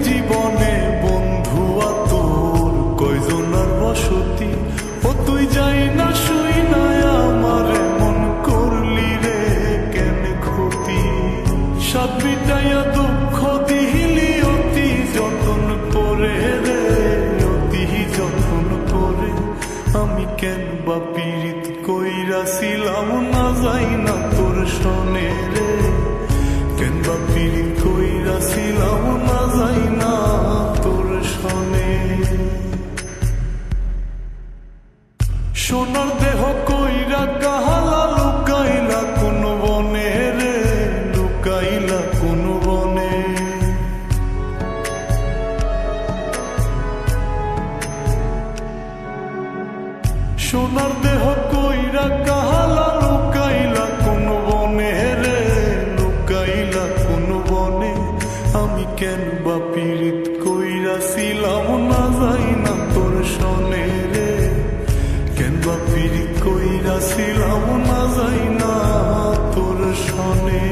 জীবনে বন্ধু তোর কয়জনার বসতি, ও তুই যাই না শুই না আমার মন করলি রে কেন ক্ষতি। সাত বিটাইয়া দুঃখ দিলি অতি যতন করে রে, অতি যতন করে। আমি কেন বা পীড়িত কইরাছিলাম না যাই না তোর শোনে রে, কেন বা পীড়িত কইরাছিলাম না যাই না তোর শোনে। সোনার দেহ কইরা কাহালা লুকাইলা কোন বনে রে, লুকাইলা কোন বনে। সোনার দেহ কইরা কাহালা লুকাইলা কোন বনে রে, লুকাইলা কোন বনে। আমি কেন বা পীড়িত কইরাছিলাম না যাই না তোর শোনে রে, কেন বা পীড়িত কইরাছিলাম না যাই না তোর শোনে।